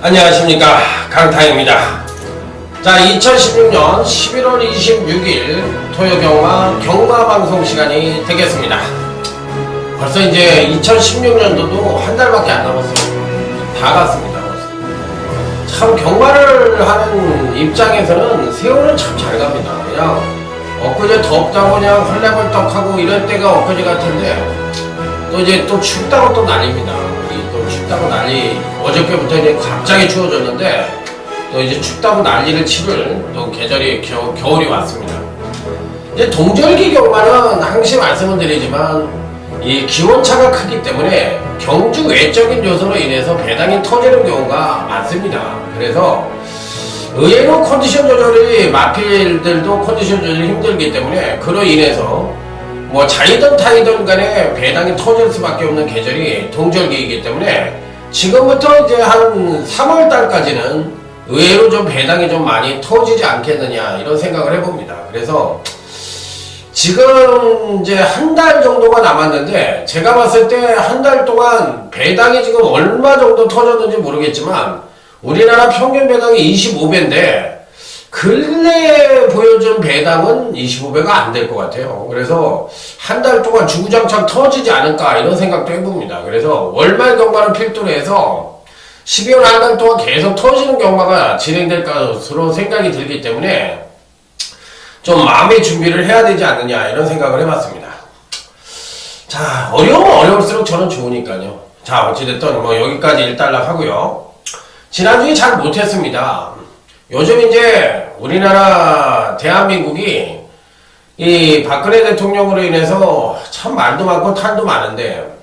안녕하십니까, 강타입니다. 자, 2016년 11월 26일 토요경마 경마방송 시간이 되겠습니다. 벌써 이제 2016년도도 한 달밖에 안 남았어요. 다 갔습니다. 참 경마를 하는 입장에서는 세월은 참 잘 갑니다. 그냥 엊그제 덥다고 그냥 헐레벌떡하고 이럴 때가 엊그제 같은데 또 이제 또 춥다고 또 난립니다. 또 춥다고 난리, 어저께부터 이제 갑자기 추워졌는데 또 이제 춥다고 난리를 치를 또 계절이 겨울이 왔습니다. 이제 동절기 경마는 항상 말씀을 드리지만 이 기온차가 크기 때문에 경주 외적인 요소로 인해서 배당이 터지는 경우가 많습니다. 그래서 의외로 컨디션 조절이 마필들도 컨디션 조절이 힘들기 때문에 그로 인해서 뭐 자이든 타이든 간에 배당이 터질 수밖에 없는 계절이 동절기이기 때문에 지금부터 이제 한 3월달까지는 의외로 좀 배당이 좀 많이 터지지 않겠느냐 이런 생각을 해봅니다. 그래서 지금 이제 한 달 정도가 남았는데 제가 봤을 때 한 달 동안 배당이 지금 얼마 정도 터졌는지 모르겠지만 우리나라 평균 배당이 25배인데 근래에 보여준 배당은 25배가 안 될 것 같아요. 그래서 한 달 동안 주구장창 터지지 않을까 이런 생각도 해봅니다. 그래서 월말 경마를 필두로 해서 12월 한 달 동안 계속 터지는 경마가 진행될 것으로 생각이 들기 때문에 좀 마음의 준비를 해야 되지 않느냐 이런 생각을 해봤습니다. 자, 어려우면 어려울수록 저는 좋으니까요. 자, 어찌됐든 뭐 여기까지 일단락 하고요. 지난주에 잘 못했습니다. 요즘 이제 우리나라 대한민국이 이 박근혜 대통령으로 인해서 참 말도 많고 탈도 많은데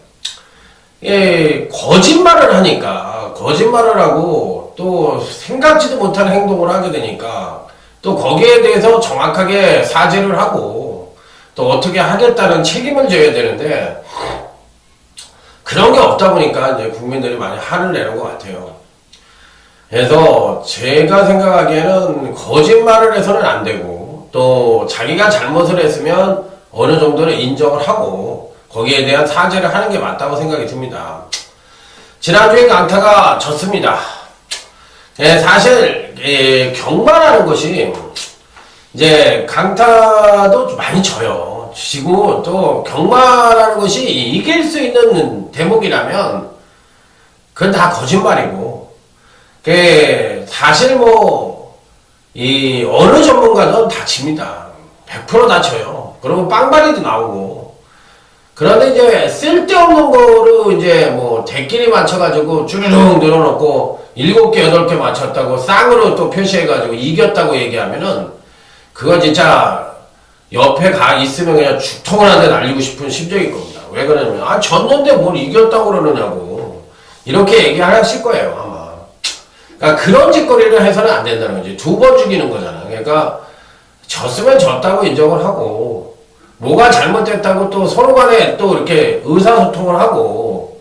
거짓말을 하니까 거짓말을 하고 또 생각지도 못한 행동을 하게 되니까 또 거기에 대해서 정확하게 사죄를 하고 또 어떻게 하겠다는 책임을 져야 되는데 그런 게 없다 보니까 이제 국민들이 많이 화를 내는 것 같아요. 그래서 제가 생각하기에는 거짓말을 해서는 안 되고 또 자기가 잘못을 했으면 어느 정도는 인정을 하고 거기에 대한 사죄를 하는 게 맞다고 생각이 듭니다. 지난주에 강타가 졌습니다. 사실 경마라는 것이 이제 강타도 많이 져요. 지고 또 경마라는 것이 이길 수 있는 대목이라면 그건 다 거짓말이고 사실 어느 전문가든 다 집니다. 100% 다 져요. 그러면 빵발이도 나오고. 그런데 이제 쓸데없는 거로 이제 대끼리 맞춰가지고 쭈르륵 늘어놓고 7개, 8개 맞췄다고 쌍으로 또 표시해가지고 이겼다고 얘기하면은 그거 진짜 옆에 가 있으면 그냥 죽통을 한 대 날리고 싶은 심정일 겁니다. 왜 그러냐면, 졌는데 뭘 이겼다고 그러느냐고. 이렇게 얘기하실 거예요, 아마. 그러니까 그런 짓거리를 해서는 안 된다는 거지. 2번 죽이는 거잖아. 그러니까 졌으면 졌다고 인정을 하고 뭐가 잘못됐다고 또 서로 간에 또 이렇게 의사소통을 하고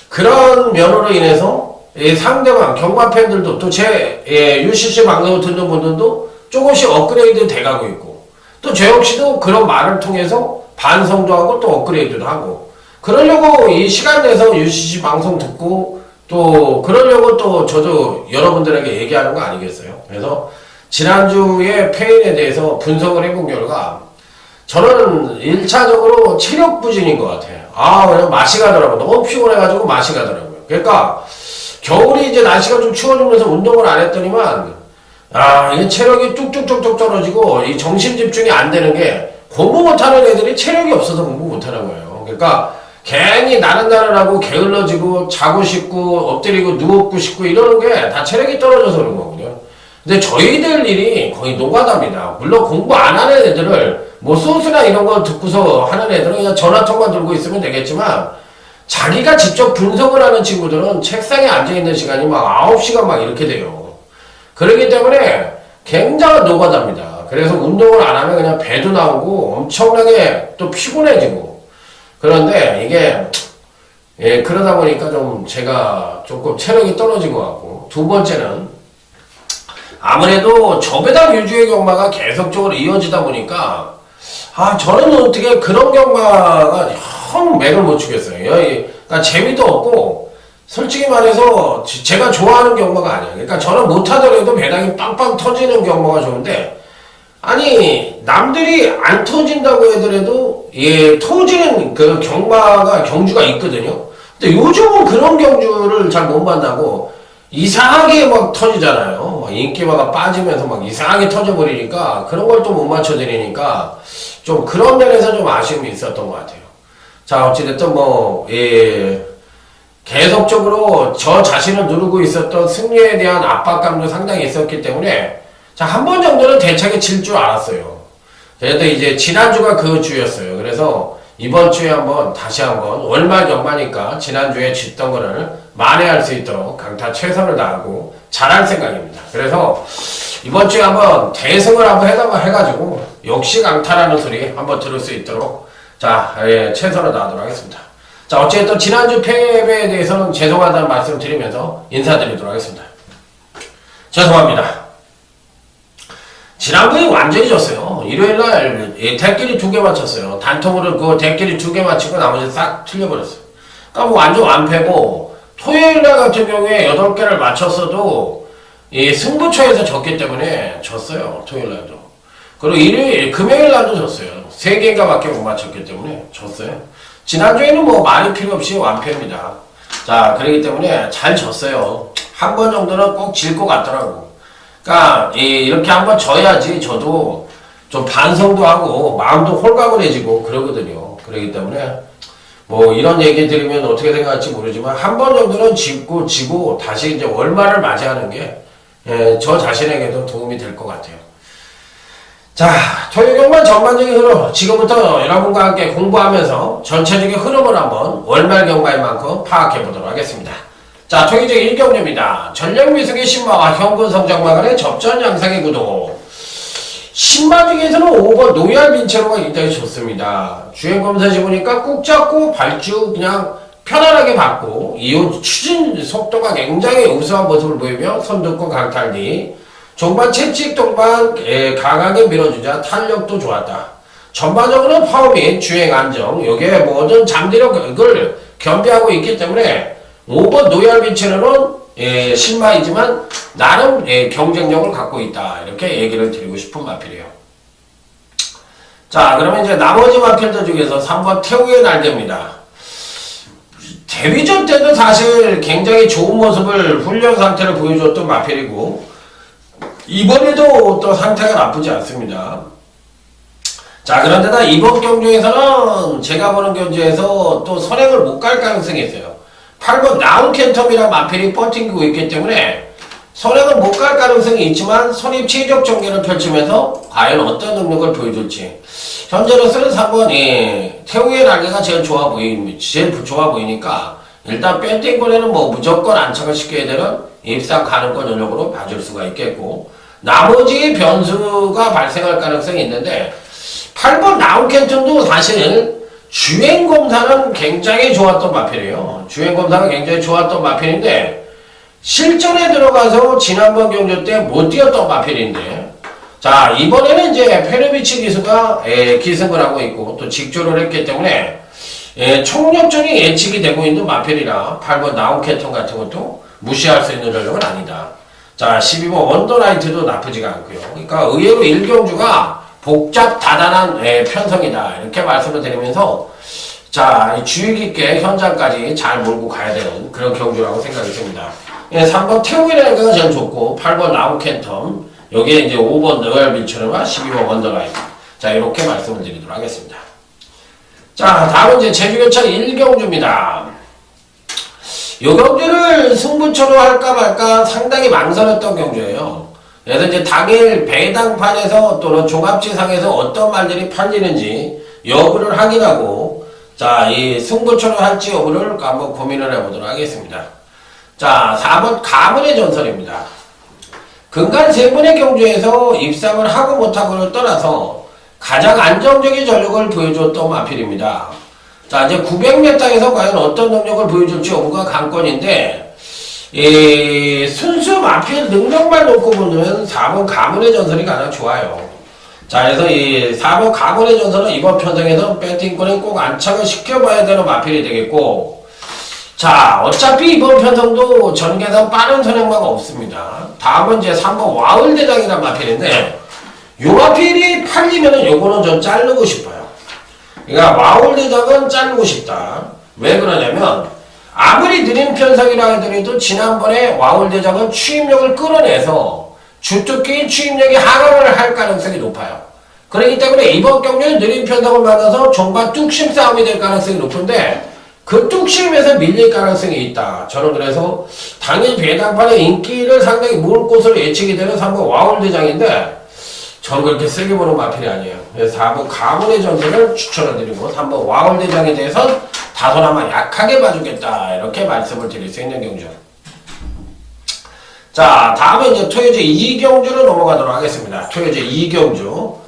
그런 면으로 인해서 상대방 경마 팬들도 또 제 UCC 방송을 듣는 분들도 조금씩 업그레이드 돼가고 있고 또 저 역시도 그런 말을 통해서 반성도 하고 또 업그레이드도 하고 그러려고 이 시간 내서 UCC 방송 듣고 또 그러려고 또 저도 여러분들에게 얘기하는 거 아니겠어요? 그래서 지난주에 페인에 대해서 분석을 해본 결과 저는 1차적으로 체력 부진인 것 같아요. 그냥 맛이 가더라고요. 너무 피곤해가지고 맛이 가더라고요. 그러니까 겨울이 이제 날씨가 좀 추워지면서 운동을 안 했더니만 이 체력이 뚝뚝뚝뚝 떨어지고 이 정신 집중이 안 되는 게 공부 못하는 애들이 체력이 없어서 공부 못하는 거예요. 그러니까 괜히 나른나른하고 게을러지고 자고 싶고 엎드리고 누웠고 싶고 이러는 게 다 체력이 떨어져서 그런 거거든요. 근데 저희들 일이 거의 노가다입니다. 물론 공부 안 하는 애들을 소스나 이런 거 듣고서 하는 애들은 그냥 전화통만 들고 있으면 되겠지만 자기가 직접 분석을 하는 친구들은 책상에 앉아있는 시간이 9시간 이렇게 돼요. 그렇기 때문에 굉장한 노가다입니다. 그래서 운동을 안 하면 그냥 배도 나오고 엄청나게 또 피곤해지고. 그런데 이게, 예, 그러다 보니까 좀 제가 조금 체력이 떨어진 것 같고. 두 번째는 아무래도 저배당 위주의 경마가 계속적으로 이어지다 보니까 저는 어떻게 그런 경마가 형 맥을 못 추겠어요. 그러니까 재미도 없고, 솔직히 말해서 제가 좋아하는 경마가 아니에요. 그러니까 저는 못하더라도 배당이 빵빵 터지는 경마가 좋은데, 아니 남들이 안 터진다고 하더라도 예 터지는 그 경주가 있거든요. 근데 요즘은 그런 경주를 잘 못 만나고 이상하게 막 터지잖아요. 막 인기마가 빠지면서 막 이상하게 터져버리니까 그런 걸 또 못 맞춰드리니까 좀 그런 면에서 좀 아쉬움이 있었던 것 같아요. 자, 어찌됐든 뭐 예. 계속적으로 저 자신을 누르고 있었던 승리에 대한 압박감도 상당히 있었기 때문에 자, 한 번 정도는 대차게 질 줄 알았어요. 그래도 이제 지난주가 그 주였어요. 그래서 이번 주에 다시 한번 월말 경마니까 지난주에 졌던 거를 만회할 수 있도록 강타 최선을 다하고 잘할 생각입니다. 그래서 이번 주에 한번 대승을 한번 해가지고 역시 강타라는 소리 한번 들을 수 있도록 자, 예, 최선을 다하도록 하겠습니다. 자, 어쨌든 지난주 패배에 대해서는 죄송하다는 말씀 드리면서 인사드리도록 하겠습니다. 죄송합니다. 지난번에 완전히 졌어요. 일요일날 대끼리 2개 맞췄어요. 단통으로 그 대끼리 2개 맞추고 나머지 싹 틀려버렸어요. 그러니까 뭐 완전 완패고, 토요일날 같은 경우에 8개를 맞췄어도 이 승부처에서 졌기 때문에 졌어요. 토요일날도. 그리고 금요일날도 졌어요. 3개인가 밖에 못 맞췄기 때문에 졌어요. 지난주에는 뭐 말이 필요 없이 완패입니다. 자, 그렇기 때문에 잘 졌어요. 한 번 정도는 꼭 질 것 같더라고. 그러니까 이렇게 한번 져야지 저도 좀 반성도 하고 마음도 홀가분해지고 그러거든요. 그렇기 때문에 뭐 이런 얘기 들으면 어떻게 생각할지 모르지만 한 번 정도는 지고 다시 이제 월말을 맞이하는 게 저 자신에게도 도움이 될 것 같아요. 자, 토요 경마 전반적인 흐름, 지금부터 여러분과 함께 공부하면서 전체적인 흐름을 한번 월말 경마인 만큼 파악해 보도록 하겠습니다. 자, 토요적 1경주입니다. 전략미숙의 신마와 현근성장마 간의 접전 양상의 구도. 신마 중에서는 5번 노얄빈체로가 굉장히 좋습니다. 주행검사시 보니까 꾹 잡고 발주 그냥 편안하게 받고 이후 추진 속도가 굉장히 우수한 모습을 보이며 선두권 강탈 뒤 종반 채찍 동반 강하게 밀어주자 탄력도 좋았다. 전반적으로 파워 및 주행 안정, 요게 모든 잠재력을 겸비하고 있기 때문에 5번 노얄빈체로는 신마이지만 나름 경쟁력을 갖고 있다. 이렇게 얘기를 드리고 싶은 마필이에요. 자, 그러면 이제 나머지 마필들 중에서 3번 태우의 날개입니다. 데뷔전 때도 사실 굉장히 좋은 모습을 훈련 상태를 보여줬던 마필이고 이번에도 또 상태가 나쁘지 않습니다. 자, 그런데다 이번 경주에서는 제가 보는 경주에서 또 선행을 못 갈 가능성이 있어요. 8번 나운캔텀이랑 마필이 버팅기고 있기 때문에 선행은 못 갈 가능성이 있지만 선입 최적 전개를 펼치면서 과연 어떤 능력을 보여줄지 현재로서는 3번 태우의 날개가 제일 좋아 보이니까 일단 뺀땡권에는 뭐 무조건 안착을 시켜야 되는 입상 가능권 전력으로 봐줄 수가 있겠고 나머지 변수가 발생할 가능성이 있는데 8번 나운캔텀도 사실 주행검사는 굉장히 좋았던 마필이에요. 주행검사가 굉장히 좋았던 마필인데 실전에 들어가서 지난번 경주 때 못 뛰었던 마필인데 자, 이번에는 이제 페르비치 기수가 기승을 하고 있고 또 직조를 했기 때문에 총력전이 예측이 되고 있는 마필이라 8번 나운캔텀 같은 것도 무시할 수 있는 전력은 아니다. 자, 12번 원더라이트도 나쁘지가 않고요. 그러니까 의외로 1경주가 복잡 다단한 편성이다. 이렇게 말씀을 드리면서 자, 주의 깊게 현장까지 잘 몰고 가야 되는 그런 경주라고 생각이 듭니다. 3번 태우기라가 제일 좋고 8번 나운캔텀 여기에 이제 5번 노얄빈체로와 12번 원더라이트 자, 이렇게 말씀을 드리도록 하겠습니다. 자, 다음은 이제 제주교차 1경주입니다. 이 경주를 승부처로 할까 말까 상당히 망설였던 경주예요. 그래서 이제 당일 배당판에서 또는 종합지상에서 어떤 말들이 팔리는지 여부를 확인하고 자, 이 승부처로 할지 여부를 한번 고민을 해보도록 하겠습니다. 자, 4번 가문의 전설입니다. 근간 세 번의 경주에서 입상을 하고 못하고를 떠나서 가장 안정적인 전력을 보여줬던 마필입니다. 자, 이제 900m 땅에서 과연 어떤 능력을 보여줄지 여부가 관건인데, 순수 마필 능력만 놓고 보면 4번 가문의 전설이 가장 좋아요. 자, 그래서 이 4번 가문의 전설은 이번 편성에서 배팅권에 꼭 안착을 시켜봐야 되는 마필이 되겠고, 자, 어차피 이번 편성도 전개상 빠른 선행마가 없습니다. 다음은 이제 3번 와울대장이란 마필인데, 요 마필이 팔리면은 요거는 좀 자르고 싶어요. 그러니까 와울대장은 자르고 싶다. 왜 그러냐면, 아무리 느린 편성이라 하더라도 지난번에 와울대장은 추임력을 끌어내서 주특기인 추임력이 하강을 할 가능성이 높아요. 그렇기 때문에 이번 경기는 느린 편성을 만나서 종반 뚝심 싸움이 될 가능성이 높은데 그 뚝심에서 밀릴 가능성이 있다. 저는 그래서 당일 배당판의 인기를 상당히 모을 것으로 예측이 되는 3번 와울대장인데 저는 그렇게 세게 보는 마필이 아니에요. 그래서 4번 가문의 전설을 추천을 드리고 3번 와울대장에 대해서 다소나마 약하게 봐주겠다. 이렇게 말씀을 드릴 수 있는 경주. 자, 다음에 이제 토요제 2경주로 넘어가도록 하겠습니다. 토요제 2경주.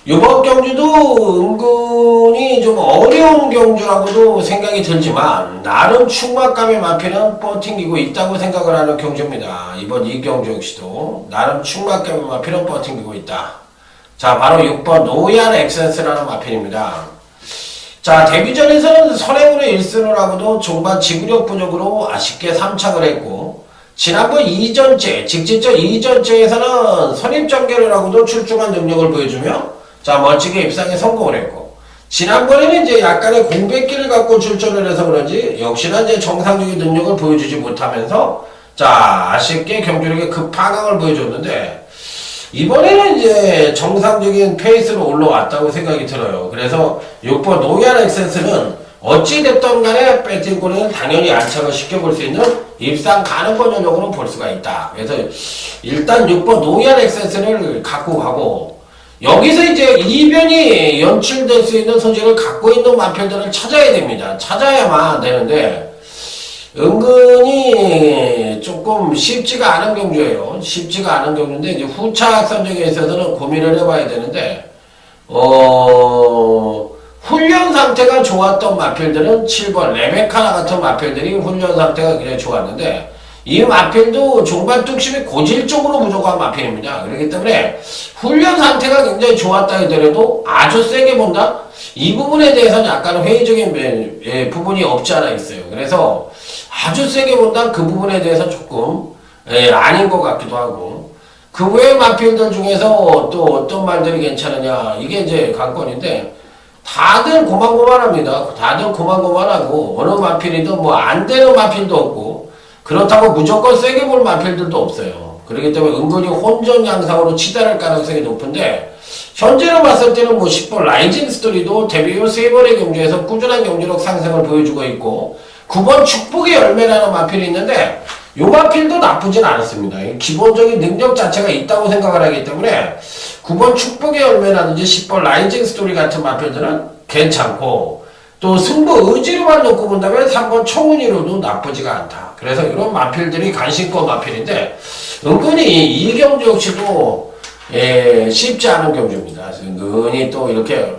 이번 경주도 은근히 좀 어려운 경주라고도 생각이 들지만 나름 충막감의 마필은 버팅기고 있다고 생각을 하는 경주입니다. 이번 2경주 역시도 나름 충막감의 마필은 버팅기고 있다. 자, 바로 6번 노얄 엑센스라는 마필입니다. 자, 데뷔전에서는 선행으로 1승을 하고도 종반 지구력 부족으로 아쉽게 3착을 했고 지난번 2전째, 직진전 2전째에서는 선입전개를 하고도 출중한 능력을 보여주며 자, 멋지게 입상에 성공을 했고 지난번에는 이제 약간의 공백기를 갖고 출전을 해서 그런지 역시나 이제 정상적인 능력을 보여주지 못하면서 자, 아쉽게 경주력의 급하강을 보여줬는데 이번에는 이제 정상적인 페이스로 올라왔다고 생각이 들어요. 그래서 6번 노얄 엑센스는 어찌됐던 간에 배팅권은 당연히 안착을 시켜볼 수 있는 입상 가능권 전력으로 볼 수가 있다. 그래서 일단 6번 노얄 엑센스를 갖고 가고 여기서 이제 이변이 연출될 수 있는 소지를 갖고 있는 마필들을 찾아야 됩니다. 찾아야만 되는데 은근히 조금 쉽지가 않은 경주예요. 쉽지가 않은 경주인데 이제 후착 선정에 있어서는 고민을 해봐야 되는데 훈련 상태가 좋았던 마필들은 7번 레베카나 같은 마필들이 훈련 상태가 굉장히 좋았는데 이 마필도 종반 뚝심이 고질적으로 부족한 마필입니다. 그렇기 때문에 훈련 상태가 굉장히 좋았다 하더라도 아주 세게 본다? 이 부분에 대해서는 약간 회의적인 부분이 없지 않아 있어요. 그래서 아주 세게 본다? 그 부분에 대해서 조금 아닌 것 같기도 하고 그 외의 마필들 중에서 또 어떤 말들이 괜찮으냐 이게 이제 관건인데 다들 고만고만합니다. 다들 고만고만하고 어느 마필이든 뭐 안 되는 마필도 없고 그렇다고 무조건 세게 볼 마필들도 없어요. 그렇기 때문에 은근히 혼전 양상으로 치달을 가능성이 높은데 현재로 봤을 때는 뭐 10번 라이징 스토리도 데뷔 후 3번의 경주에서 꾸준한 경주력 상승을 보여주고 있고 9번 축복의 열매라는 마필이 있는데 이 마필도 나쁘진 않았습니다. 기본적인 능력 자체가 있다고 생각을 하기 때문에 9번 축복의 열매라든지 10번 라이징 스토리 같은 마필들은 괜찮고 또 승부 의지로만 놓고 본다면 3번 청운이로도 나쁘지가 않다. 그래서 이런 마필들이 간신권 마필인데 은근히 이 경주 역시도 쉽지 않은 경주입니다. 은근히 또 이렇게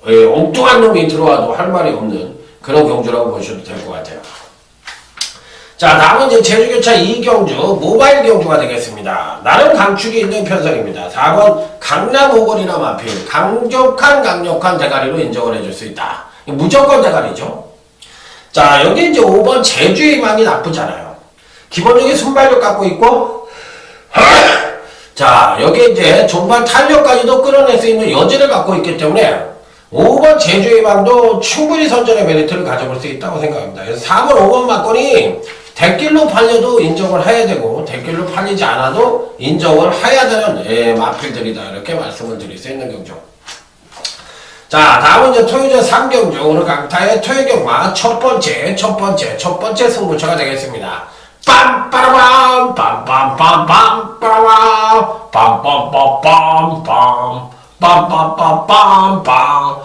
엉뚱한 놈이 들어와도 할 말이 없는 그런 경주라고 보셔도 될 것 같아요. 자, 다음은 이제 제주교차 2경주 모바일 경주가 되겠습니다. 나름 강축이 있는 편성입니다. 4번 강남 오거리나 마필 강력한 대가리로 인정을 해줄 수 있다. 무조건 대가리죠. 자, 여기 이제 5번 제주의 망이 나쁘지 않아요. 기본적인 순발력 갖고 있고 자, 여기 이제 종반 탄력까지도 끌어낼 수 있는 여지를 갖고 있기 때문에 5번 제주의 망도 충분히 선전의 메리트를 가져볼 수 있다고 생각합니다. 그래서 4번, 5번 막건이 대길로 팔려도 인정을 해야 되고 대길로 팔리지 않아도 인정을 해야 되는 마필들이다. 이렇게 말씀을 드릴 수 있는 경주. 자, 다음은 이제 토요제 3경주 오늘 강타의 토요경마 첫 번째 승부처가 되겠습니다. 빰빠라밤 빰빰빰빰 빠라밤 빰빰빰빰빰 빰빰빰빰빰.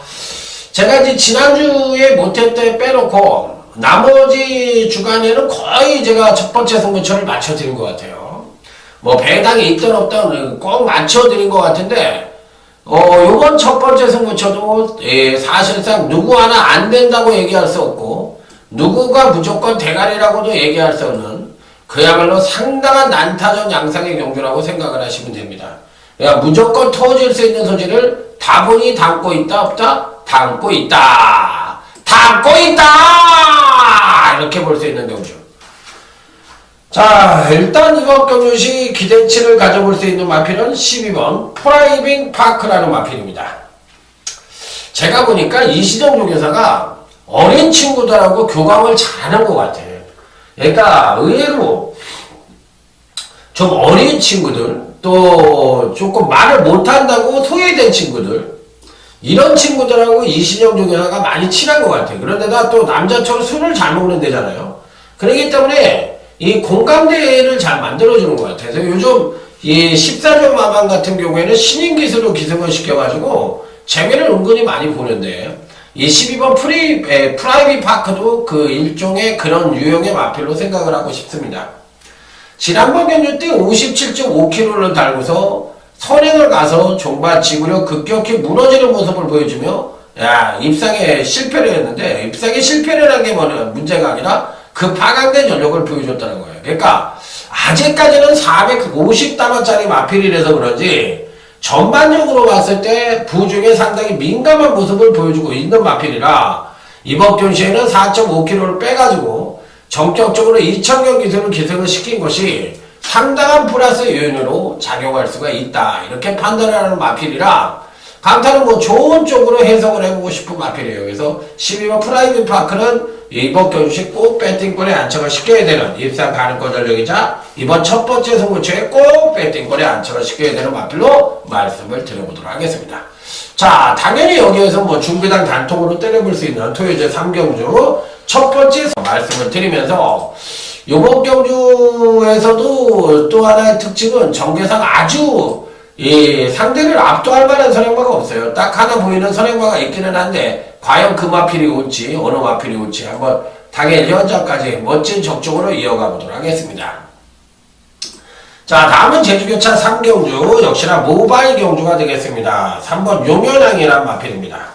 제가 이제 지난주에 못했대 빼놓고 나머지 주간에는 거의 제가 첫 번째 승부처를 맞춰드린 것 같아요. 뭐 배당이 있든 없든 꼭 맞춰드린 것 같은데 요번 첫 번째 승부처도 사실상 누구 하나 안 된다고 얘기할 수 없고 누구가 무조건 대가리라고도 얘기할 수 없는 그야말로 상당한 난타전 양상의 경주라고 생각을 하시면 됩니다. 그러니까 무조건 터질 수 있는 소지를 다분히 담고 있다 없다? 담고 있다! 담고 있다! 이렇게 볼 수 있는 경주. 자, 일단 이번 경주시 기대치를 가져볼 수 있는 마필은 12번 프라이빙 파크라는 마필입니다. 제가 보니까 이시정 조교사가 어린 친구들하고 교감을 잘하는 것 같아요. 그러니까 의외로 좀 어린 친구들, 또 조금 말을 못한다고 소외된 친구들, 이런 친구들하고 이시정 조교사가 많이 친한 것 같아요. 그런데다 또 남자처럼 술을 잘 먹는 데잖아요. 그렇기 때문에 이 공감대를 잘 만들어주는 것 같아요. 그래서 요즘 이 14조 마방 같은 경우에는 신인 기술로 기승을 시켜가지고 재미를 은근히 많이 보는데 이 12번 프라이빗 파크도 그 일종의 그런 유형의 마필로 생각을 하고 싶습니다. 지난번 경주 때 57.5km를 달고서 선행을 가서 종반 지구력 급격히 무너지는 모습을 보여주며 입상에 실패를 했는데 입상에 실패를 한 게 문제가 아니라 그 파강된 전력을 보여줬다는 거예요. 그러니까 아직까지는 450담화짜리 마필이라서 그런지 전반적으로 봤을 때 부중에 상당히 민감한 모습을 보여주고 있는 마필이라 이번 경시에는 4.5km를 빼가지고 전격적으로 2000경 기술을 기승을 시킨 것이 상당한 플러스 요인으로 작용할 수가 있다. 이렇게 판단을 하는 마필이라 강타는 뭐 좋은 쪽으로 해석을 해보고 싶은 마필이에요. 그래서 12번 프라이빗 파크는 이번 경주시 꼭 배팅권에 안착을 시켜야 되는 입상 가능권 전력이자 이번 첫 번째 승부처에 꼭 배팅권에 안착을 시켜야 되는 마필로 말씀을 드려보도록 하겠습니다. 자, 당연히 여기에서 뭐 중배당 단통으로 때려볼 수 있는 토요제 3경주 첫 번째 말씀을 드리면서 이번 경주에서도 또 하나의 특징은 정계상 아주 상대를 압도할 만한 선행마가 없어요. 딱 하나 보이는 선행마가 있기는 한데 과연 그 마필이 올지 어느 마필이 올지 한번 당일 현장까지 멋진 적중으로 이어가 보도록 하겠습니다. 자, 다음은 제주교차 3경주 역시나 모바일 경주가 되겠습니다. 3번 용현항이라는 마필입니다.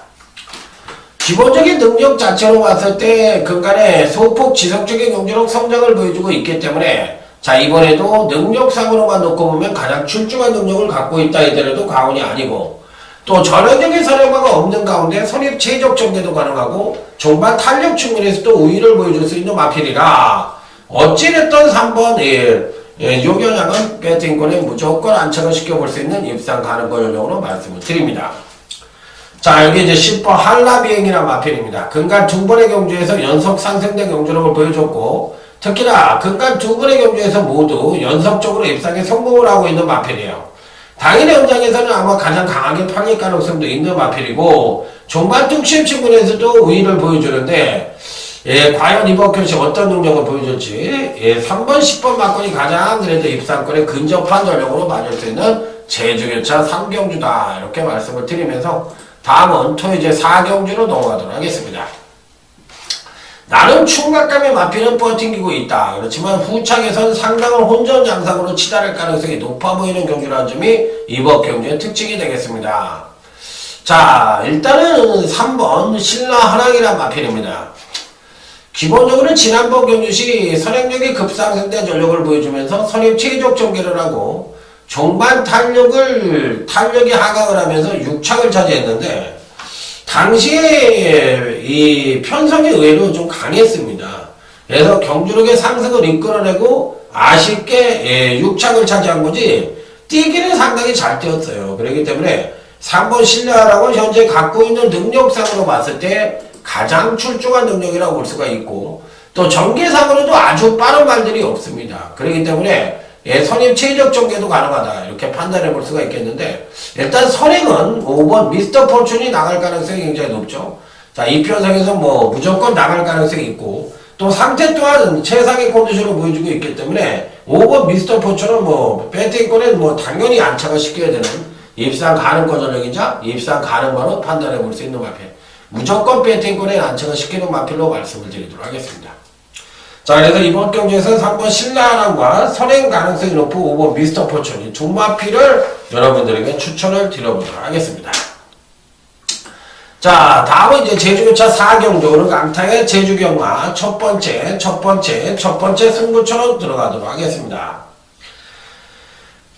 기본적인 능력 자체로 봤을 때 근간에 소폭 지속적인 경주력 성장을 보여주고 있기 때문에 자, 이번에도 능력상으로만 놓고 보면 가장 출중한 능력을 갖고 있다 이더라도 과언이 아니고 또 전형적인 선행마가 없는 가운데 선입 최적 전개도 가능하고 종반 탄력 측면에서도 우위를 보여줄 수 있는 마필이라 어찌됐든 3번 용현항은 배팅권에 무조건 안착을 시켜볼 수 있는 입상 가능권 전형으로 말씀을 드립니다. 자, 여기 이제 10번 한라비행이라는 마필입니다. 근간 두 번의 경주에서 연속 상승된 경주력을 보여줬고 특히나 근간 두 번의 경주에서 모두 연속적으로 입상에 성공을 하고 있는 마필이에요. 당일의 현장에서는 아마 가장 강하게 팔릴 가능성도 있는 마필이고 종반 뚝심 측면에서도 우위를 보여주는데 과연 이번 경시 어떤 능력을 보여줄지 3번 10번 막권이 가장 그래도 입상권에 근접한 전력으로 맞을 수 있는 제주교차 3경주다 이렇게 말씀을 드리면서 다음은 토요제 4경주로 넘어가도록 하겠습니다. 나름 충격감의 마필은 버팅기고 있다. 그렇지만 후창에선 상당한 혼전 양상으로 치달을 가능성이 높아 보이는 경주라는 점이 이번 경주의 특징이 되겠습니다. 자, 일단은 3번 신라한항이라는 마필입니다. 기본적으로 지난번 경주시 선행력이 급상승된 전력을 보여주면서 선입 최적 전개를 하고 종반 탄력이 하강을 하면서 6착을 차지했는데 당시에 이 편성이 의외로 좀 강했습니다. 그래서 경주력의 상승을 이끌어내고 아쉽게 6착을 차지한 거지 뛰기는 상당히 잘 뛰었어요. 그렇기 때문에 3번 신라한항은 현재 갖고 있는 능력상으로 봤을 때 가장 출중한 능력이라고 볼 수가 있고 또 전개상으로도 아주 빠른 말들이 없습니다. 그렇기 때문에 선입 최적 전개도 가능하다 이렇게 판단해 볼 수가 있겠는데 일단 선행은 5번 미스터 포춘이 나갈 가능성이 굉장히 높죠. 자, 이 편성에서 뭐 무조건 나갈 가능성이 있고 또 상태 또한 최상의 컨디션을 보여주고 있기 때문에 5번 미스터 포춘은 뭐 배팅권에 뭐 당연히 안착을 시켜야 되는 입상 가능권 전력이자 입상 가능바로 판단해 볼 수 있는 마필 무조건 배팅권에 안착을 시키는 마필로 말씀을 드리도록 하겠습니다. 자, 그래서 이번 경주에서 3번 신라하남과 선행 가능성이 높은 5번 미스터 포춘 이 두 마필을 여러분들에게 추천을 드려보도록 하겠습니다. 자, 다음은 이제 제주교차 4경주 강타의 제주경마 첫 번째 승부처로 들어가도록 하겠습니다.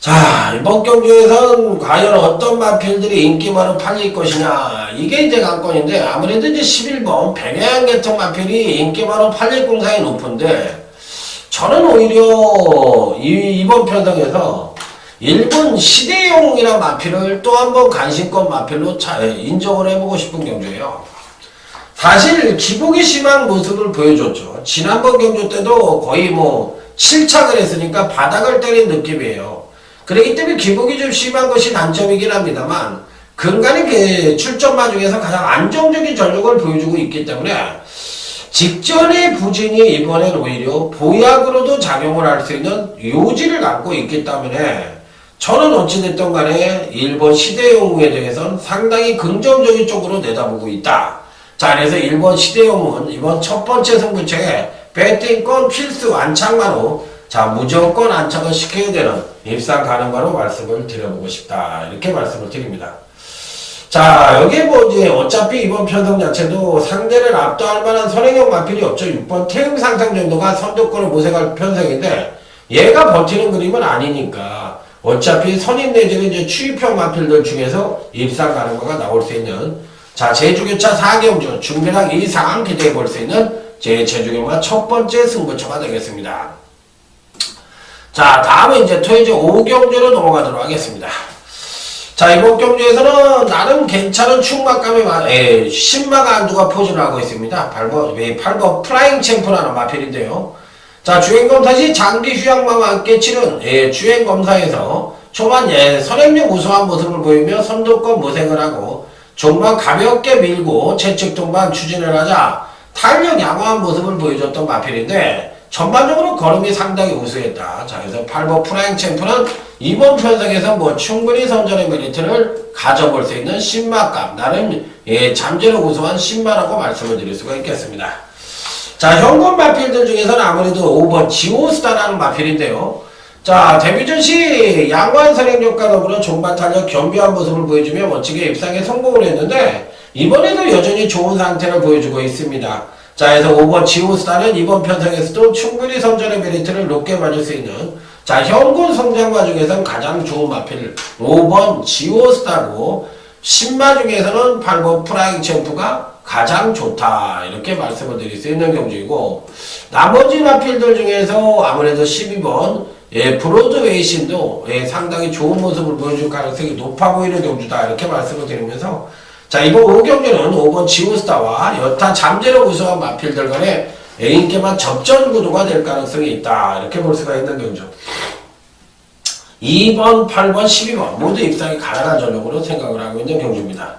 자, 이번 경주에선 과연 어떤 마필들이 인기만으로 팔릴 것이냐, 이게 이제 관건인데, 아무래도 이제 11번 백야양 계통 마필이 인기만으로 팔릴 공산이 높은데, 저는 오히려 이번 편성에서 1번 시대용이라는 마필을 또 한 번 간신권 마필로 인정을 해보고 싶은 경주예요. 사실 기복이 심한 모습을 보여줬죠. 지난번 경주 때도 거의 뭐 7착을 했으니까 바닥을 때린 느낌이에요. 그렇기 때문에 기복이 좀 심한 것이 단점이긴 합니다만, 근간의 출전마 중에서 가장 안정적인 전력을 보여주고 있기 때문에 직전의 부진이 이번엔 오히려 보약으로도 작용을 할 수 있는 요지를 갖고 있기 때문에 저는 어찌됐든 간에 1번 시대용에 대해서는 상당히 긍정적인 쪽으로 내다보고 있다. 자, 그래서 1번 시대용은 이번 첫 번째 승부처에 배팅권 필수 안착만으로 자, 무조건 안착을 시켜야 되는 입상 가능바로 말씀을 드려보고 싶다. 이렇게 말씀을 드립니다. 자, 여기에 뭐 이제 어차피 이번 편성 자체도 상대를 압도할 만한 선행형 마필이 없죠. 6번 태음 상상 정도가 선두권을 모색할 편성인데 얘가 버티는 그림은 아니니까 어차피 선임 내지는 이제 추입형 마필들 중에서 입상 가능바가 나올 수 있는 자, 제주교차 4경주 준비랑 이상 기대해 볼 수 있는 제 제주경마 첫 번째 승부처가 되겠습니다. 자, 다음은 이제 토요일 5경주로 넘어가도록 하겠습니다. 자, 이번 경주에서는 나름 괜찮은 충막감의 신마가 한두가 포진을 하고 있습니다. 8번 프라잉 챔프라는 마필인데요. 자, 주행검사시 장기 휴양마와 함께 치른 주행검사에서 초반 선행력 우수한 모습을 보이며 선두권 모색을 하고 종만 가볍게 밀고 채측 동반 추진을 하자 탄력 양호한 모습을 보여줬던 마필인데 전반적으로 걸음이 상당히 우수했다. 자, 그래서 8번 프라잉 챔프는 이번 편성에서 뭐 충분히 선전의 메리트를 가져볼 수 있는 신마감, 나름 잠재력 우수한 신마라고 말씀을 드릴 수가 있겠습니다. 자, 현금 마필들 중에서는 아무래도 5번 지오스타라는 마필인데요. 자, 데뷔전 시 양호한 선행력과 더불어 종반 탄력 겸비한 모습을 보여주며 멋지게 입상에 성공을 했는데 이번에도 여전히 좋은 상태를 보여주고 있습니다. 자, 그래서 5번 지오스타는 이번 편성에서도 충분히 선전의 메리트를 높게 받을 수 있는 자, 현군 성장마 중에서는 가장 좋은 마필 5번 지오스타고 신마 중에서는 8번 프라잉 챔프가 가장 좋다. 이렇게 말씀을 드릴 수 있는 경주이고 나머지 마필들 중에서 아무래도 12번 브로드웨이신도 상당히 좋은 모습을 보여줄 가능성이 높아 보이는 경주다. 이렇게 말씀을 드리면서 자, 이번 5경주는 5번 지오스타와 여타 잠재력 우수한 마필들 간의 인기만 접전 구도가 될 가능성이 있다. 이렇게 볼 수가 있는 경주. 2번, 8번, 12번 모두 입상이 가능한 전력으로 생각을 하고 있는 경주입니다.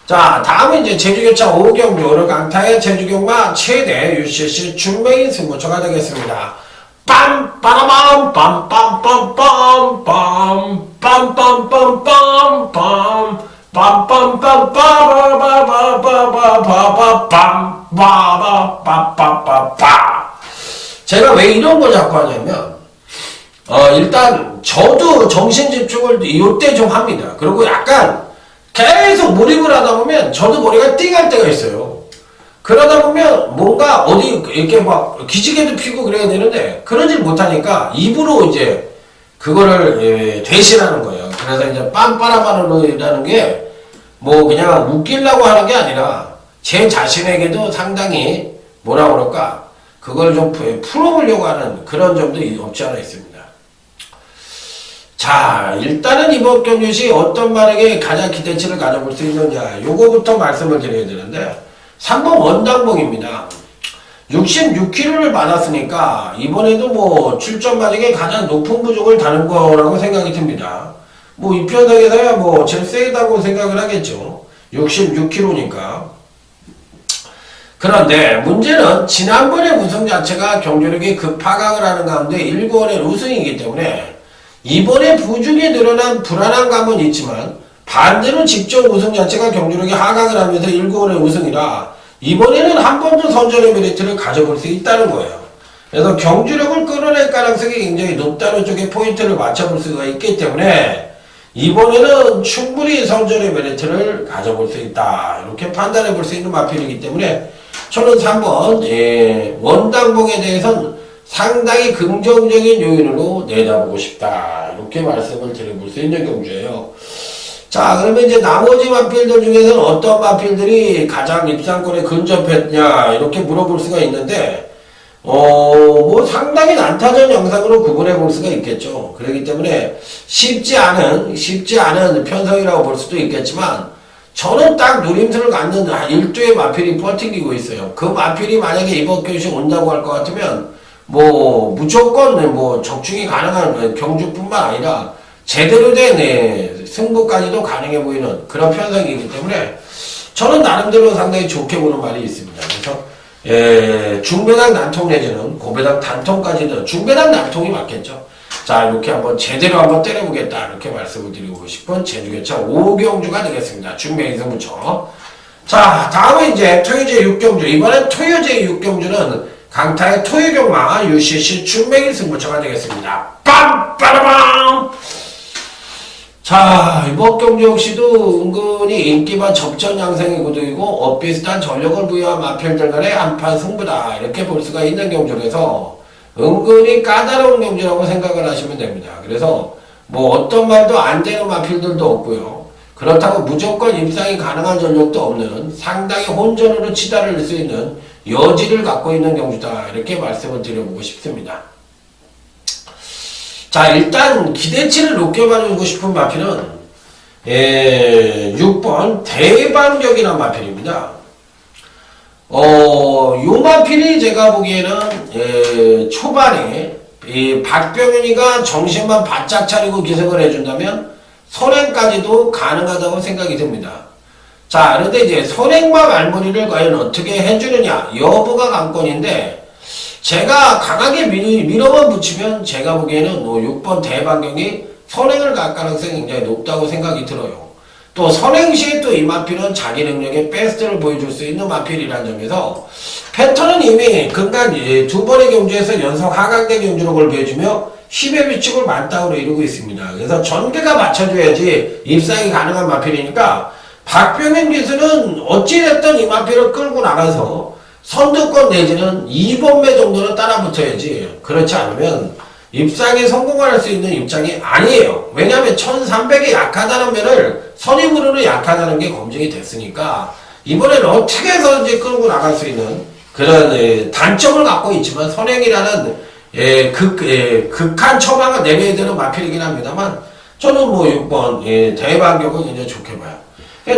자, 다음은 이제 제주교차 5경주 강타의 제주경마 최대 UCC 준메인 승부처가 되겠습니다. 빰 빠라밤 빰빰빰빰빰 빰빰빰빰빰빰 제가 왜 이런 걸 자꾸 하냐면 일단 저도 정신집중을 이때 좀 합니다. 그리고 약간 계속 몰입을 하다 보면 저도 머리가 띵할 때가 있어요. 그러다 보면 뭔가 어디 이렇게 막 기지개도 피고 그래야 되는데 그러질 못하니까 입으로 이제 그거를 대신하는 거예요. 그래서 이제 빰빠라바르라는 게 뭐 그냥 웃기려고 하는 게 아니라 제 자신에게도 상당히 뭐라 그럴까 그걸 좀 풀어보려고 하는 그런 점도 없지 않아 있습니다. 자, 일단은 이번 경주시 어떤 말에게 가장 기대치를 가져볼 수 있느냐 요거부터 말씀을 드려야 되는데 3번 원당봉입니다. 66kg를 받았으니까 이번에도 뭐 출전마 중에 가장 높은 부족을 다는 거라고 생각이 듭니다. 뭐 이 편성에서야 뭐 제일 세다고 생각을 하겠죠. 66kg니까. 그런데 문제는 지난번에 우승 자체가 경주력이 급하강을 하는 가운데 1권의 우승이기 때문에 이번에 부중에 늘어난 불안한 감은 있지만 반대로 직전 우승 자체가 경주력이 하강을 하면서 1권의 우승이라 이번에는 한 번 더 선전의 메리트를 가져볼 수 있다는 거예요. 그래서 경주력을 끌어낼 가능성이 굉장히 높다는 쪽에 포인트를 맞춰볼 수가 있기 때문에 이번에는 충분히 선전의 메리트를 가져볼 수 있다. 이렇게 판단해 볼 수 있는 마필이기 때문에 저는 3번 원당봉에 대해서는 상당히 긍정적인 요인으로 내다보고 싶다. 이렇게 말씀을 드려볼 수 있는 경주예요. 자, 그러면 이제 나머지 마필들 중에서는 어떤 마필들이 가장 입상권에 근접했냐 이렇게 물어볼 수가 있는데 뭐 상당히 난타전 영상으로 구분해 볼 수가 있겠죠. 그렇기 때문에 쉽지 않은 편성이라고 볼 수도 있겠지만 저는 딱 노림수를 갖는 일두의 마필이 버티고 있어요. 그 마필이 만약에 이번 경주에 온다고 할 것 같으면 뭐 무조건 뭐 적중이 가능한 경주뿐만 아니라 제대로 된 승부까지도 가능해 보이는 그런 편성이기 때문에 저는 나름대로 상당히 좋게 보는 말이 있습니다. 그래서 중배당 난통 내지는 고배당 단통까지는 중배당 난통이 맞겠죠. 자, 이렇게 한번 제대로 한번 때려보겠다 이렇게 말씀을 드리고 싶은 제주교차 5경주가 되겠습니다. 중배에서 무쳐. 자, 다음은 이제 토요제 6경주. 이번엔 토요제 6경주는 강타의 토요경마 UCC 중매길 승부처가 되겠습니다. 빰빠라밤. 자, 이번 경주 역시도 은근히 인기만 접전 양상의 구도이고 엇비슷한 전력을 부여한 마필들 간의 한판 승부다 이렇게 볼 수가 있는 경주라서 은근히 까다로운 경주라고 생각을 하시면 됩니다. 그래서 뭐 어떤 말도 안 되는 마필들도 없고요. 그렇다고 무조건 입상이 가능한 전력도 없는 상당히 혼전으로 치달을 낼 수 있는 여지를 갖고 있는 경주다 이렇게 말씀을 드려보고 싶습니다. 자, 일단 기대치를 높게 받고 싶은 마필은 6번 대반격이라는 마필입니다. 요 마필이 제가 보기에는 초반에 이 박병윤이가 정신만 바짝 차리고 기색을 해준다면 선행까지도 가능하다고 생각이 듭니다. 자, 그런데 이제 선행과 말머리를 과연 어떻게 해주느냐 여부가 관건인데 제가 강하게 밀어만 붙이면 제가 보기에는 6번 대반경이 선행을 갈 가능성이 굉장히 높다고 생각이 들어요. 또 선행 시에 또 이 마필은 자기 능력의 베스트를 보여줄 수 있는 마필이라는 점에서 패턴은 이미 그간 두 번의 경주에서 연속 하강대 경주력을 보여주며 10의 위축을 만땅으로 이루고 있습니다. 그래서 전개가 맞춰줘야지 입상이 가능한 마필이니까 박병현 기수는 어찌됐든 이 마필을 끌고 나가서 선두권 내지는 2번매 정도는 따라붙어야지 그렇지 않으면 입상에 성공할 수 있는 입장이 아니에요. 왜냐하면 1300이 약하다는 면을 선임으로는 약하다는 게 검증이 됐으니까 이번에는 어떻게 해서든지 끌고 나갈 수 있는 그런 단점을 갖고 있지만 선행이라는 극한 처방을 내려야 되는 마필이긴 합니다만 저는 뭐 6번 대반격을 굉장히 좋게 봐요.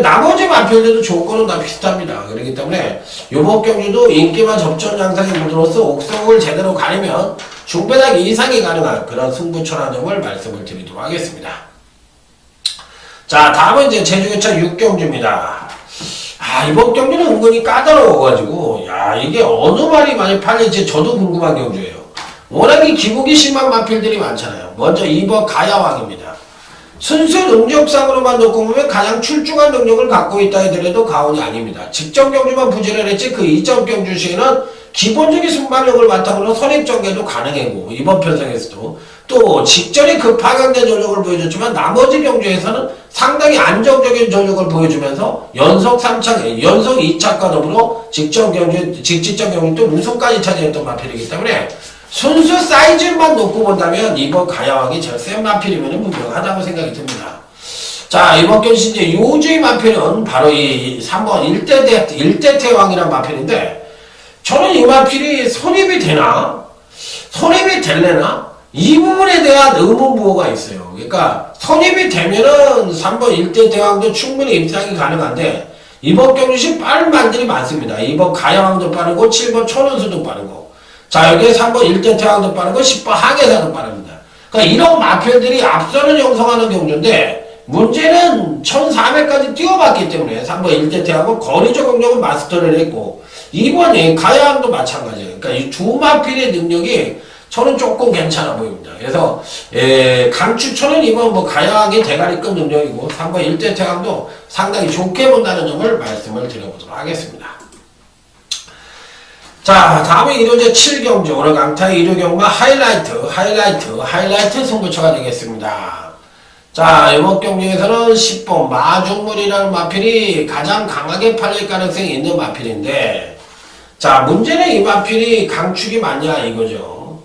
나머지 마필들도 조건은 다 비슷합니다. 그렇기 때문에 요번 경주도 인기만 접전 양상의 무드로서 옥석을 제대로 가리면 중배당 이상이 가능한 그런 승부처라는 점을 말씀을 드리도록 하겠습니다. 자, 다음은 이제 제주교차 6경주입니다. 이번 경주는 은근히 까다로워가지고 이게 어느 말이 많이 팔릴지 저도 궁금한 경주예요. 워낙에 기복이 심한 마필들이 많잖아요. 먼저 2번 가야왕입니다. 순수 능력상으로만 놓고 보면 가장 출중한 능력을 갖고 있다 하더라도 가온이 아닙니다. 직전 경주만 부진했지 그 이전 경주 시에는 기본적인 순발력을 바탕으로 선입전개도 가능하고 이번 편성에서도 또 직전에 급하강된 전력을 보여줬지만 나머지 경주에서는 상당히 안정적인 전력을 보여주면서 연속 3차, 연속 2차과 더불어 직전 경주 또 우승까지 차지했던 마필이기 때문에 순수 사이즈만 놓고 본다면 이번 가야왕이 제일 센 마필이면 분명하다고 생각이 듭니다. 자, 이번 경시 이제 요주의 마필은 바로 이 3번 일대태왕이라는 마필인데 저는 이 마필이 선입이 되나? 선입이 될래나? 이 부분에 대한 의문부호가 있어요. 그러니까 선입이 되면은 3번 일대태왕도 충분히 입상이 가능한데 이번 경시 빠른 말들이 많습니다. 이번 가야왕도 빠르고 7번 천원수도 빠르고 자, 여기에 3번 일대태왕도 빠르고 10번 항해사도 빠릅니다. 그러니까 이런 마필들이 앞서는 형성하는 경주인데 문제는 1400까지 뛰어봤기 때문에 3번 일대태왕은 거리적 경력은 마스터를 했고 2번이 가야왕도 마찬가지예요. 그러니까 이 두 마필의 능력이 저는 조금 괜찮아 보입니다. 그래서 강추천은 이번 뭐 가야왕이 대가리급 능력이고 3번 일대태왕도 상당히 좋게 본다는 점을 말씀을 드려보도록 하겠습니다. 자, 다음에 1호제 7경주, 오늘 강타의 1호 경마 하이라이트 승부처가 되겠습니다. 자, 이번 경기에서는 10번 마중물이라는 마필이 가장 강하게 팔릴 가능성이 있는 마필인데, 자, 문제는 이 마필이 강축이 맞냐 이거죠.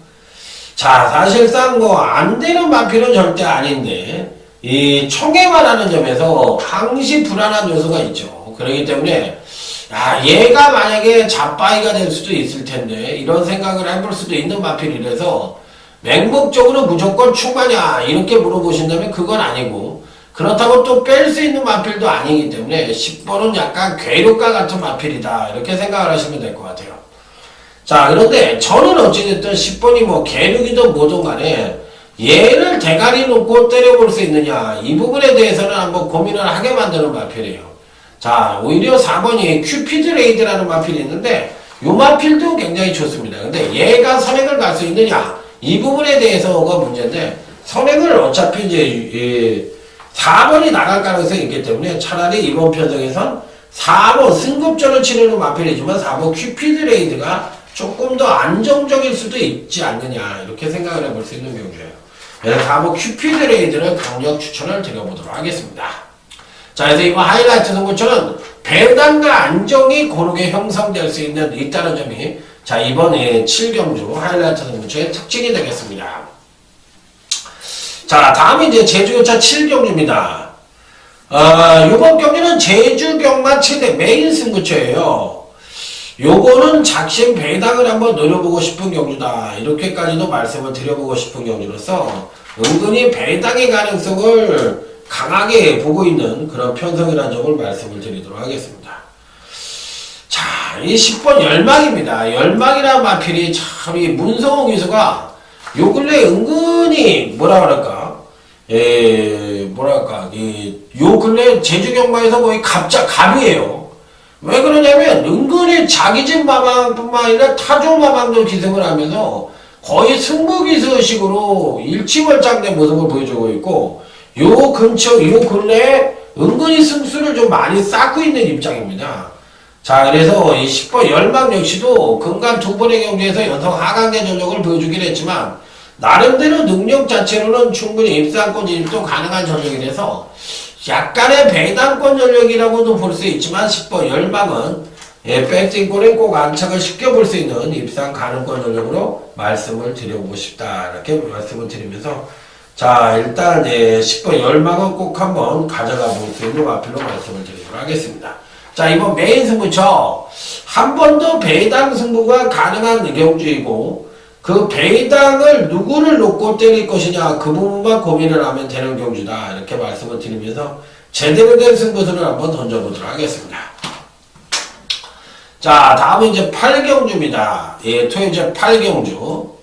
자, 사실상 뭐 안 되는 마필은 절대 아닌데, 이 총애만 하는 점에서 항시 불안한 요소가 있죠. 그렇기 때문에 얘가 만약에 잡바이가 될 수도 있을 텐데 이런 생각을 해볼 수도 있는 마필이라서 맹목적으로 무조건 충마냐 이렇게 물어보신다면 그건 아니고, 그렇다고 또 뺄 수 있는 마필도 아니기 때문에 10번은 약간 괴력과 같은 마필이다 이렇게 생각을 하시면 될 것 같아요. 자, 그런데 저는 어찌됐든 10번이 뭐 괴력이든 뭐든 간에 얘를 대가리 놓고 때려볼 수 있느냐 이 부분에 대해서는 한번 고민을 하게 만드는 마필이에요. 자, 오히려 4번이 큐피드 레이드라는 마필이 있는데 이 마필도 굉장히 좋습니다. 근데 얘가 선행을 갈 수 있느냐 이 부분에 대해서가 문제인데, 선행을 어차피 이제 4번이 나갈 가능성이 있기 때문에 차라리 이번 편성에선 4번 승급전을 치르는 마필이지만 4번 큐피드 레이드가 조금 더 안정적일 수도 있지 않느냐 이렇게 생각을 해볼 수 있는 경주예요. 그래서 4번 큐피드 레이드를 강력 추천을 드려보도록 하겠습니다. 자, 그래서 이번 하이라이트 승부처는 배당과 안정이 고르게 형성될 수 있다는 점이 자, 이번에 7경주 하이라이트 승부처의 특징이 되겠습니다. 자, 다음이 이제 제주교차 7경주입니다. 이번 경기는 제주경마 최대 메인 승부처예요. 요거는 작심 배당을 한번 노려보고 싶은 경주다 이렇게까지도 말씀을 드려보고 싶은 경주로서 은근히 배당의 가능성을 강하게 보고 있는 그런 편성이라는 점을 말씀을 드리도록 하겠습니다. 자, 이 10번 열망입니다. 열망이라는 마필이 참 이 문성호 기수가 요 근래 은근히 요 근래 제주경마에서 거의 갑이에요. 왜 그러냐면 은근히 자기 집 마방뿐만 아니라 타조 마방도 기승을 하면서 거의 승부기수식으로 일치월장된 모습을 보여주고 있고, 요 근래에 은근히 승수를 좀 많이 쌓고 있는 입장입니다. 자, 그래서 이 10번 열망 역시도 근간 두 번의 경기에서 연성 하강대 전력을 보여주긴 했지만 나름대로 능력 자체로는 충분히 입상권 진입도 가능한 전력이라서 약간의 배당권 전력이라고도 볼 수 있지만 10번 열망은 배팅권에 꼭 안착을 시켜볼 수 있는 입상 가능권 전력으로 말씀을 드려보고 싶다 이렇게 말씀을 드리면서, 자, 일단 10번 열망은 꼭 한번 가져가 볼 수 있는 마필로 말씀을 드리도록 하겠습니다. 자, 이번 메인 승부처 한 번 더 배당 승부가 가능한 경주이고, 그 배당을 누구를 놓고 때릴 것이냐 그 부분만 고민을 하면 되는 경주다 이렇게 말씀을 드리면서 제대로 된 승부수를 한번 던져보도록 하겠습니다. 자, 다음은 이제 8경주입니다. 토요제 8경주.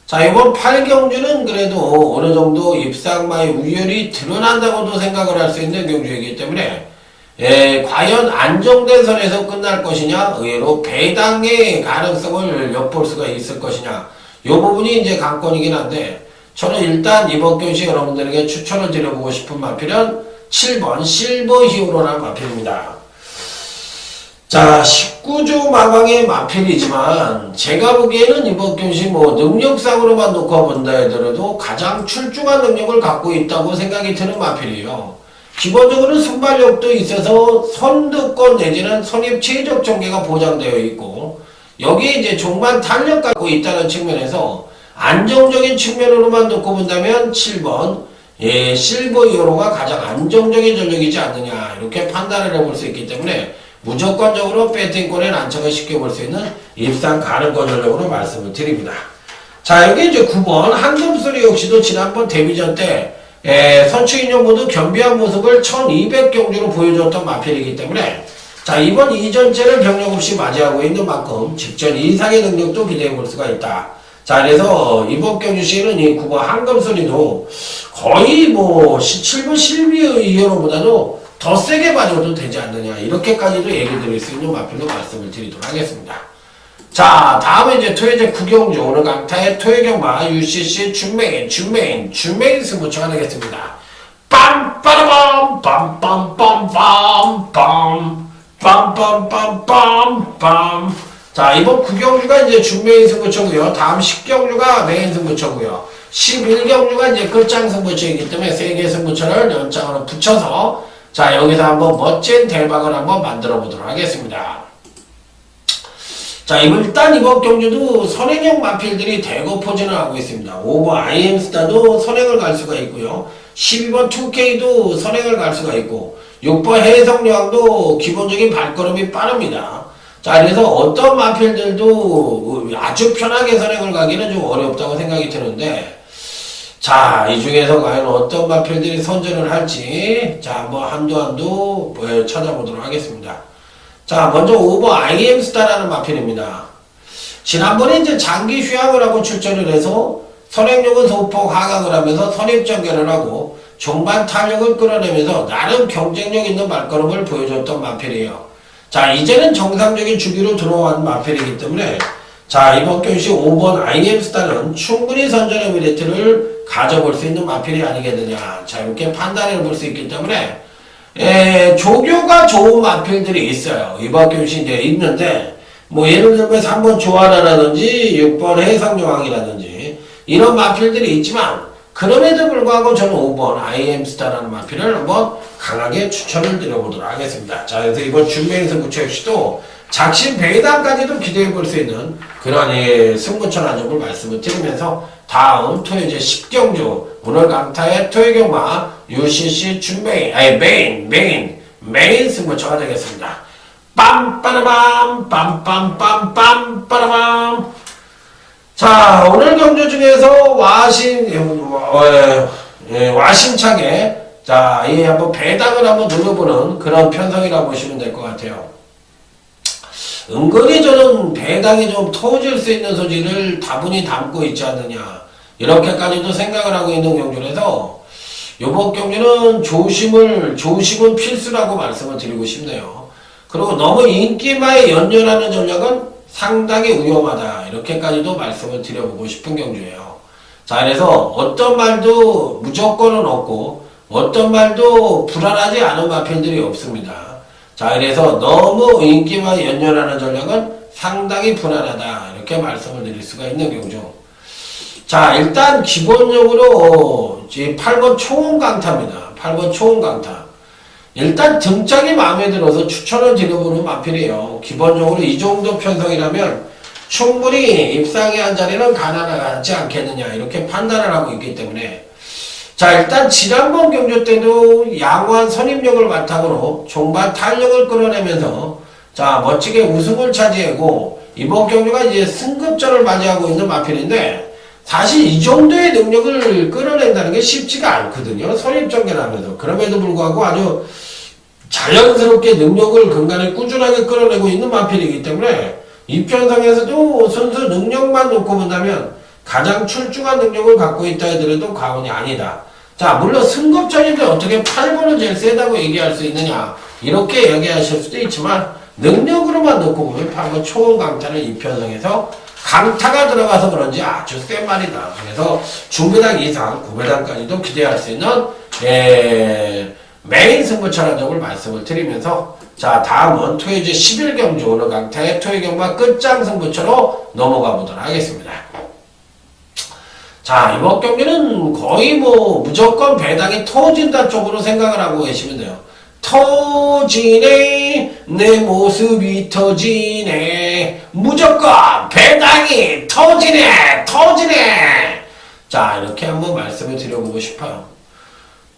자, 이번 8경주는 그래도 어느 정도 입상마의 우열이 드러난다고도 생각을 할 수 있는 경주이기 때문에 과연 안정된 선에서 끝날 것이냐, 의외로 배당의 가능성을 엿볼 수가 있을 것이냐, 이 부분이 이제 관건이긴 한데, 저는 일단 이번 경시 여러분들에게 추천을 드려보고 싶은 마필은 7번 실버 히어로라는 마필입니다. 자, 19조 마방의 마필이지만 제가 보기에는 이번 경시 뭐 능력상으로만 놓고 본다 하더라도 가장 출중한 능력을 갖고 있다고 생각이 드는 마필이에요. 기본적으로 순발력도 있어서 선두권 내지는 선입 최적 전개가 보장되어 있고, 여기에 이제 종반 탄력 갖고 있다는 측면에서 안정적인 측면으로만 놓고 본다면 7번 실버 히어로가 가장 안정적인 전력이지 않느냐 이렇게 판단을 해볼 수 있기 때문에 무조건적으로 배팅권에 안착을 시켜볼 수 있는 입상 가능권 전력으로 말씀을 드립니다. 자, 여기 이제 9번 한금소리 역시도 지난번 데뷔전 때 선취인용 모두 겸비한 모습을 1200경주로 보여줬던 마필이기 때문에, 자, 이번 이전제를 병력 없이 맞이하고 있는 만큼 직전 이상의 능력도 기대해 볼 수가 있다. 자, 그래서 이번 경주 시에는 이 9번 한금소리도 거의 뭐 7번 실비 히어로보다도 더 세게 맞아도 되지 않느냐 이렇게까지도 얘기 드릴 수 있는 마필로 말씀을 드리도록 하겠습니다. 자, 다음에 이제 토요제 9경주 오늘 강타의 토요경마 UCC 준메인 승부처가 되겠습니다. 빰빠라밤 빰빰빰빰빰 빰빰빰빰빰. 자, 이번 9경주가 이제 준메인 승부처고요. 다음 10경주가 메인 승부처고요. 11경주가 이제 끝장 승부처이기 때문에 3개 승부처를 연장으로 붙여서 자, 여기서 한번 멋진 대박을 한번 만들어 보도록 하겠습니다. 자, 일단 이번 경주도 선행형 마필들이 대거 포진을 하고 있습니다. 5번 IM스타도 선행을 갈 수가 있고요. 12번 2K도 선행을 갈 수가 있고 6번 해성여왕도 기본적인 발걸음이 빠릅니다. 자, 그래서 어떤 마필들도 아주 편하게 선행을 가기는 좀 어렵다고 생각이 드는데 자, 이 중에서 과연 어떤 마필들이 선전을 할지 자, 한번 한두 찾아보도록 하겠습니다. 자, 먼저 5번 IM스타라는 마필입니다. 지난번에 이제 장기 휴양을 하고 출전을 해서 선행력은 소폭 하강을 하면서 선입전개를 하고 종반 탄력을 끌어내면서 나름 경쟁력 있는 발걸음을 보여줬던 마필이에요. 자, 이제는 정상적인 주기로 들어온 마필이기 때문에 자, 이번 경시 5번 IM스타는 충분히 선전의 메리트를 가져볼 수 있는 마필이 아니겠느냐. 자, 이렇게 판단해 볼 수 있기 때문에 조교가 좋은 마필들이 있어요. 이번 경시 이제 있는데 뭐 예를 들면 3번 조하나라든지 6번 해성여왕이라든지 이런 마필들이 있지만 그럼에도 불구하고 저는 5번 IM스타라는 마필을 한번 강하게 추천을 드려보도록 하겠습니다. 자, 그래서 이번 준메인 승부처 역시도 작심 배당까지도 기대해 볼 수 있는 그런 승부처라는 점을 말씀을 드리면서 다음 토요일 10경주 오늘 강타의 토요일경마 UCC 준메인 메인 승부처가 되겠습니다. 빰빠라밤 빰빰빰빰 빠라밤. 자, 오늘 경주 중에서 와심차게 자, 이 한번 배당을 한번 눌러보는 그런 편성이라고 보시면 될 것 같아요. 은근히 저는 배당이 좀 터질 수 있는 소지를 다분히 담고 있지 않느냐 이렇게까지도 생각을 하고 있는 경주라서 이번 경주는 조심은 필수라고 말씀을 드리고 싶네요. 그리고 너무 인기마에 연연하는 전략은 상당히 위험하다 이렇게까지도 말씀을 드려보고 싶은 경주예요. 자, 그래서 어떤 말도 무조건은 없고 어떤 말도 불안하지 않은 마필들이 없습니다. 자, 그래서 너무 인기와 연연하는 전략은 상당히 불안하다 이렇게 말씀을 드릴 수가 있는 경주. 자, 일단 기본적으로 8번 초원강타입니다. 8번 초원강타. 일단 등짝이 마음에 들어서 추천을 드려보는 마필이에요. 기본적으로 이 정도 편성이라면 충분히 입상에 한 자리는 가난하지 않겠느냐 이렇게 판단을 하고 있기 때문에 자, 일단 지난번 경주 때도 양호한 선임력을 바탕으로 종반 탄력을 끌어내면서 자, 멋지게 우승을 차지하고 이번 경주가 이제 승급전을 맞이하고 있는 마필인데 사실 이 정도의 능력을 끌어낸다는 게 쉽지가 않거든요. 선입전개를 하면서. 그럼에도 불구하고 아주 자연스럽게 능력을 근간에 꾸준하게 끌어내고 있는 마필이기 때문에 이 편성에서도 선수 능력만 놓고 본다면 가장 출중한 능력을 갖고 있다 하더라도 과언이 아니다. 자, 물론 승급전인데 어떻게 8번을 제일 세다고 얘기할 수 있느냐 이렇게 얘기하실 수도 있지만 능력으로만 놓고 보면 8번 초원 강타는 이 편성에서 강타가 들어가서 그런지 아주 센 말이다. 그래서 중배당 이상 9배당까지도 기대할 수 있는 메인 승부처라는 점을 말씀을 드리면서 자, 다음은 토요일 11경주 오늘 강타의 토요일경마 끝장 승부처로 넘어가 보도록 하겠습니다. 자, 이번 경기는 거의 뭐 무조건 배당이 터진다 쪽으로 생각을 하고 계시면 돼요. 터지네 내 모습이 터지네 무조건 배당이 터지네. 자, 이렇게 한번 말씀을 드려보고 싶어요.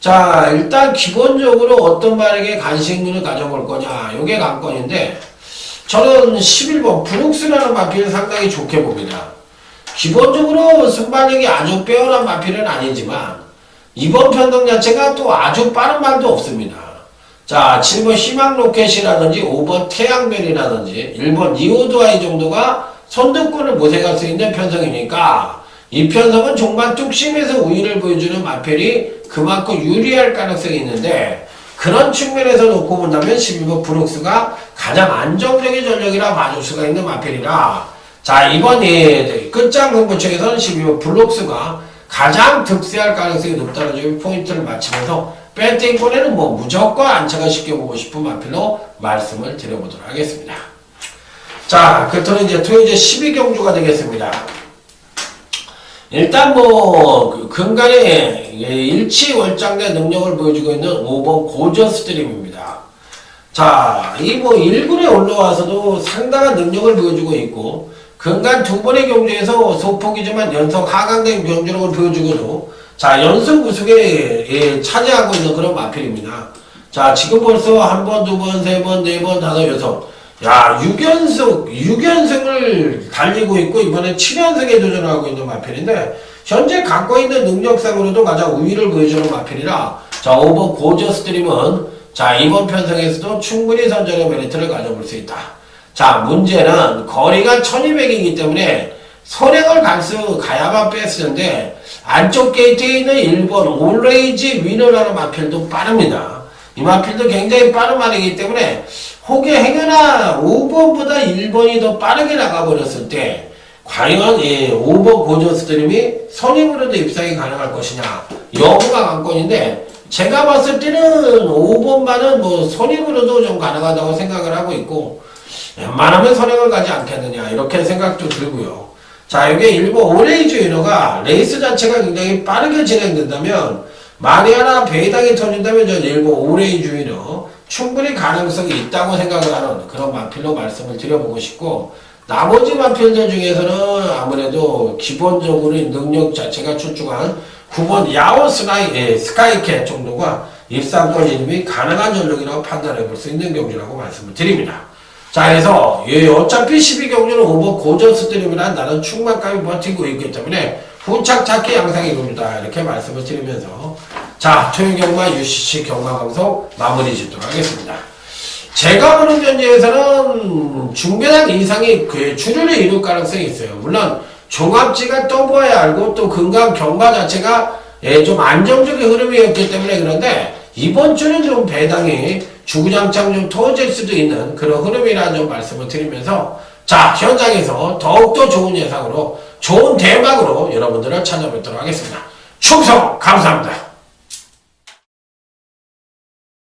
자, 일단 기본적으로 어떤 말에게 관심을 가져볼 거냐 요게 관건인데 저는 11번 브룩스라는 마필을 상당히 좋게 봅니다. 기본적으로 순발력이 아주 빼어난 마필은 아니지만 이번 편성 자체가 또 아주 빠른 말도 없습니다. 자, 7번 희망로켓이라든지 5번 태양별이라든지 1번 니오드아이 정도가 선두권을 모색할 수 있는 편성이니까 이 편성은 종반 뚝심에서 우위를 보여주는 마필이 그만큼 유리할 가능성이 있는데 그런 측면에서 놓고 본다면 12번 브룩스가 가장 안정적인 전력이라 봐줄 수가 있는 마필이라 자, 이번 끝장 승부처에서는 12번 브룩스가 가장 득세할 가능성이 높다는 점이 포인트를 맞추면서 배팅권에는 뭐 무조건 안착을 시켜보고 싶은 마필로 말씀을 드려보도록 하겠습니다. 자, 그렇다면 이제 토요제 12경주가 되겠습니다. 일단 근간에 일치월장대 능력을 보여주고 있는 5번 고저스트림입니다. 자, 이 1군에 올라와서도 상당한 능력을 보여주고 있고, 근간 두 번의 경주에서 소폭이지만 연속 하강된 경주력을 보여주고도, 자, 연속 우승에 차지하고 있는 그런 마필입니다. 자, 지금 벌써 한 번, 두 번, 세 번, 네 번, 다섯, 여섯. 야, 6연승을 달리고 있고, 이번에 7연승에 도전하고 있는 마필인데, 현재 갖고 있는 능력상으로도 가장 우위를 보여주는 마필이라, 자, 5번 고저스트림은, 자, 이번 편성에서도 충분히 선전의 메리트를 가져볼 수 있다. 자, 문제는 거리가 1200이기 때문에 선행을 가야만 뺐었는데, 안쪽 게이트에 있는 1번 올레이지 위너라는 마필도 빠릅니다. 이 마필도 굉장히 빠른 말이기 때문에 혹여 행여나 5번보다 1번이 더 빠르게 나가버렸을 때 과연 5번 고저스트림이 선임으로도 입상이 가능할 것이냐 여부가 관건인데 제가 봤을 때는 5번만은 선임으로도 좀 가능하다고 생각을 하고 있고 웬만하면 선행을 가지 않겠느냐 이렇게 생각도 들고요. 자, 여기에 일본 오레이즈 위너가 레이스 자체가 굉장히 빠르게 진행된다면 만에 하나 배당이 터진다면 저는 일본 오레이즈 위너 충분히 가능성이 있다고 생각을 하는 그런 마필로 말씀을 드려보고 싶고 나머지 마필들 중에서는 아무래도 기본적으로 능력 자체가 출중한 9번 야오 스카이캣 정도가 입상권 이름이 가능한 전력이라고 판단해 볼 수 있는 경주라고 말씀을 드립니다. 자, 그래서 어차피 12경주는 5번 고저스트림이란 나는 충만감이 버티고 있기 때문에 후착 찾기 양상이 겁니다. 이렇게 말씀을 드리면서 자, 토요경마 UCC 경마방송 마무리 짓도록 하겠습니다. 제가 보는 견지에서는 중배당 이상이 주류를 이룰 가능성이 있어요. 물론 종합지가 떠보아야 알고 또 근간 경마 자체가 좀 안정적인 흐름이었기 때문에 그런데 이번 주는 좀 배당이 주구장창 좀 터질 수도 있는 그런 흐름이라는 좀 말씀을 드리면서 자, 현장에서 더욱더 좋은 예상으로 좋은 대박으로 여러분들을 찾아뵙도록 하겠습니다. 충성 감사합니다.